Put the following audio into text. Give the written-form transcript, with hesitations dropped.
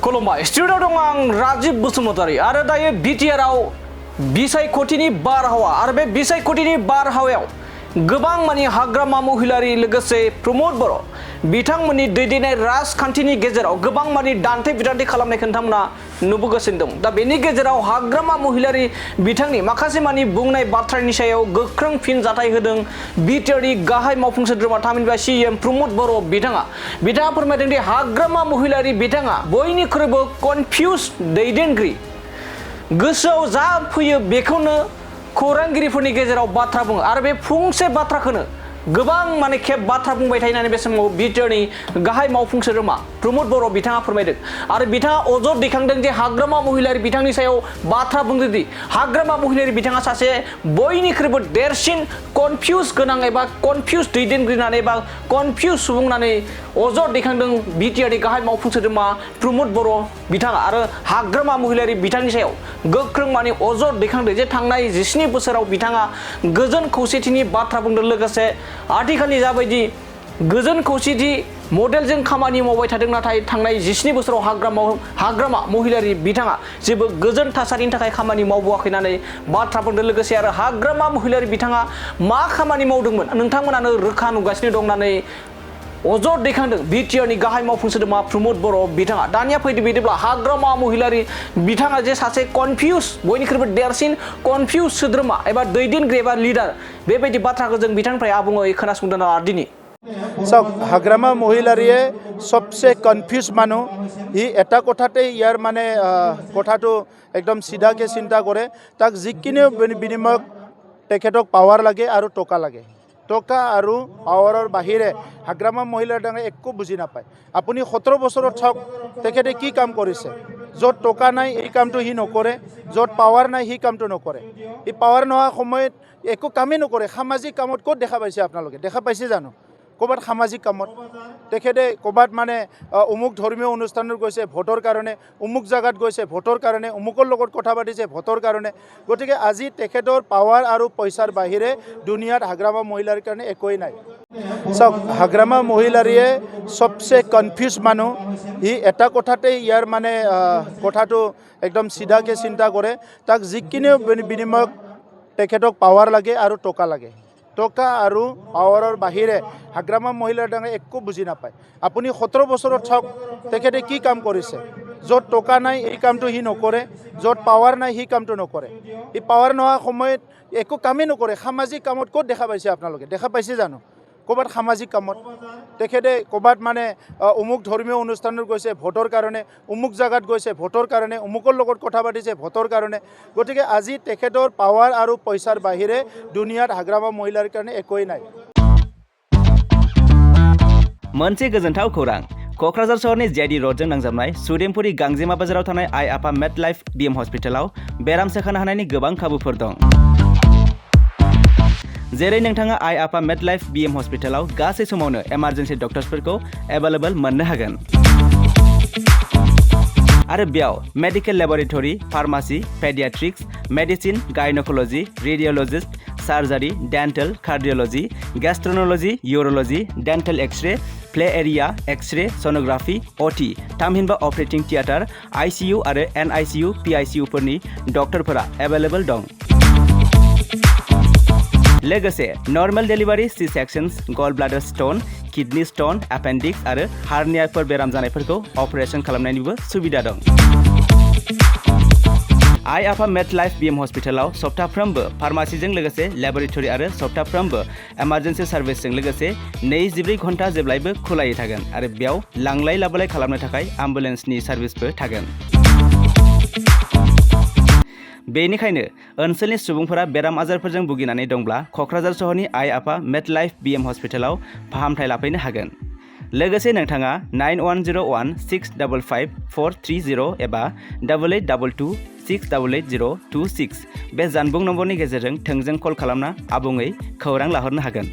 खुलुमबाय स्टुडिअ दं आं राजिब बसुमतारी आरो दायो बिटिआरआव बिसायख'थिनि बारहावा आरो बे बिसायख'थिनि बारहावायाव गोबां मानि हाग्रामा महिलारि लोगोसे प्रमद बर' बिथांमोननि दैदेननाय राजखान्थिनि गेजेराव गोबां मानि दान्थे बिदान्थे खालामनायखौ नोंथांमोना नुबोगासिनो दं। दा बेनि गेजेराव हाग्रामा महिलारि बिथांनि माखासे मानि बुंनाय बाथ्रानि सायाव गोख्रों फिनजाथाय होदों बिटिआरनि गाहाय मावफुं सोद्रोमा थामहिनबा सिएम प्रमद बर' बिथाङा फोरमायदों दि हाग्रामा महिलारि बिथाङा बयनिख्रुइबो कनफ्यूज दैदेनगिरि गोसोआव जा फैयो बेखौनो खौरांगिरिफोरनि गेजेराव बाथ्रा बुङो आरो बे फंसे बाथ्राखौनो गोबां माने खेब बाथ्रा बुंबाय थायो होननानै बे समाव बिटिआरनि गाहाय मावफुं सोद्रोमा प्रमद बर' बिथाङा फोरमायदों आरो बिथाङा अजद दैखांदों जे हाग्रामा महिलारि बिथांनि सायाव बाथ्रा बुंदों दि हाग्रामा महिलारि बिथाङा सासे बयनिख्रुइबो देरसिन कनफ्यूज गोनां एबा कनफ्यूज दैदेनगिरि होननानै एबा कनफ्यूज सुबुं होननानै अजद दैखांदों बिटिआरनि गाहाय मावफुं सोद्रोमा प्रमद बर' बिथाङा आरो हाग्रामा महिलारि बिथांनि सायाव गोख्रों माने अजद दैखांदों जे थांनाय 17 बोसोराव बिथाङा गोजोन खौसेथिनि बाथ्रा बुंदों लोगोसे आथिखालनि जाबायदि गोजोन खौसेथि मडेलजों खामानि मावबाय थादों नाथाय थांनाय 17 बोसोराव हाग्रामा महिलारि बिथाङा जेबो गोजोन थासारिनि थाखाय खामानि मावबोआखै होननानै बाथ्रा बुंदों लोगोसे आरो हाग्रामा महिलारि बिथाङा मा खामानि मावदोंमोन नोंथांमोनानो रोखा नुगासिनो दं होननानै अजद दैखांदों बिटिआरनि गाहाय मावफुं सोद्रोमा प्रमद बर' बिथाङा। दानिया फैदो बिदिब्ला हाग्रामा महिलारि बिथाङा जे सासे कनफ्यूज बयनिख्रुइबो देरसिन कनफ्यूज सोद्रोमा एबा दैदेनगिरि एबा लिडार बेबायदि बाथ्राखौ जों बिथांनिफ्राय आबुङै खोनासंदों दिनै চাওক হাগ্ৰামা মহিলাৰীয়ে সবচে কনফিউজ মানুহ হি এটা কথাতে ইয়াৰ মানে কথাটো একদম চিধাকৈ চিন্তা কৰে তাক যিখিনি বিনিময়ক তেখেতক পাৱাৰ লাগে আৰু টকা লাগে টকা আৰু পাৱাৰৰ বাহিৰে হাগ্ৰামা মহিলাৰ ডাঙে একো বুজি নাপায়। আপুনি 17 বছৰত চাওক তেখেতে কি কাম কৰিছে য'ত টকা নাই এই কামটো সি নকৰে য'ত পাৱাৰ নাই সি কামটো নকৰে এই পাৱাৰ নোহোৱা সময়ত একো কামেই নকৰে। সামাজিক কামত ক'ত দেখা পাইছে আপোনালোকে দেখা পাইছে জানো ক'ৰবাত সামাজিক কামত তেখেতে ক'ৰবাত মানে অমুক ধৰ্মীয় অনুষ্ঠানত গৈছে ভোটৰ কাৰণে অমুক জাগাত গৈছে ভোটৰ কাৰণে অমুকৰ লগত কথা পাতিছে ভোটৰ কাৰণে গতিকে আজি তেখেতৰ পাৱাৰ আৰু পইচাৰ বাহিৰে দুনিয়াত হাগ্ৰামা মহিলাৰ কাৰণে একোৱেই নাই। চাওক হাগ্ৰামা মহিলাৰীয়ে সবচে কনফিউজ মানুহ হি এটা কথাতে ইয়াৰ মানে কথাটো একদম চিধাকৈ চিন্তা কৰে তাক যিখিনি বিনিময়ক তেখেতক পাৱাৰ লাগে আৰু টকা লাগে টকা আৰু পাৱাৰৰ বাহিৰে হাগ্ৰামা মহিলাৰ ডাঙে একো বুজি নাপায়। আপুনি 17 বছৰত চাওক তেখেতে কি কাম কৰিছে য'ত টকা নাই এই কামটো সি নকৰে য'ত পাৱাৰ নাই সি কামটো নকৰে এই পাৱাৰ নোহোৱা সময়ত একো কামেই নকৰে। সামাজিক কামত ক'ত দেখা পাইছে আপোনালোকে দেখা পাইছে জানো ক'ৰবাত সামাজিক কামত তেখেতে ক'ৰবাত মানে অমুক ধৰ্মীয় অনুষ্ঠানত গৈছে ভোটৰ কাৰণে অমুক জাগাত গৈছে ভোটৰ কাৰণে অমুকৰ লগত কথা পাতিছে ভোটৰ কাৰণে গতিকে আজি তেখেতৰ পাৱাৰ আৰু পইচাৰ বাহিৰে দুনিয়াত হাগ্ৰামা মহিলাৰ কাৰণে একোৱেই নাই। मोनसे गोजोनथाव खौरां क'क्राझार सहरनि जेआइडि र'डजों नांजाबनाय सुदेमपुरि गांजेमा बाजाराव थानाय आइ आफा मेडलाइफ बिएम हस्पिटालाव बेराम सोखानो हानायनि गोबां खाबुफोर दं। जेरै नोंथाङा आइ आफा मेडलाइफ बिएम हस्पिटालाव गासै समावनो इमारजेन्सि डक्टर्सफोरखौ एभेलेबल मोननो हागोन आरो बेयाव medical laboratory pharmacy paediatrics medicine gynaecology radiologist surgery dental cardiology gastroenterology urology dental X-ray play area X-ray sonography अटि थामहिनबा अपारेटिं थियेटार आइसिइउ आरो एनआइसिइउ पिआइसिइउफोरनि डक्टरफोरा एभेलेबल दं। लोगोसे नर्मेल डेलिभारि सि सेक्शन्स गल bladder stone kidney stone appendix आरो हार्नियाफोर बेराम जानायफोरखौ अपारेशन खालामनायनिबो सुबिदा दं। आइ आफा मेडलाइफ बिएम हस्पिटालाव सप्ताफ्रोमबो फार्मासिजों लोगोसे लेबरेटरि आरो सप्ताफ्रोमबो इमारजेन्सि सार्भिसजों लोगोसे 24 घन्टा जेब्लायबो खुलायै थागोन आरो बेयाव लांलाय लाबोलाय खालामनो थाखाय एम्बुलेन्सनि सार्भिसबो थागोन। बेनिखायनो ओनसोलनि सुबुंफोरा बेराम आजारफोरजों भुगिनानै दंब्ला क'क्राझार सहरनि आइ आफा मेडलाइफ बिएम हस्पिटालाव फाहामथाय लाफैनो हागोन। लोगोसे नोंथाङा 9101655430 एबा 8822688026 बे जानबुं नम्बरनि गेजेरजों थोंजों कल खालामना आबुङै खौरां लाहरनो हागोन।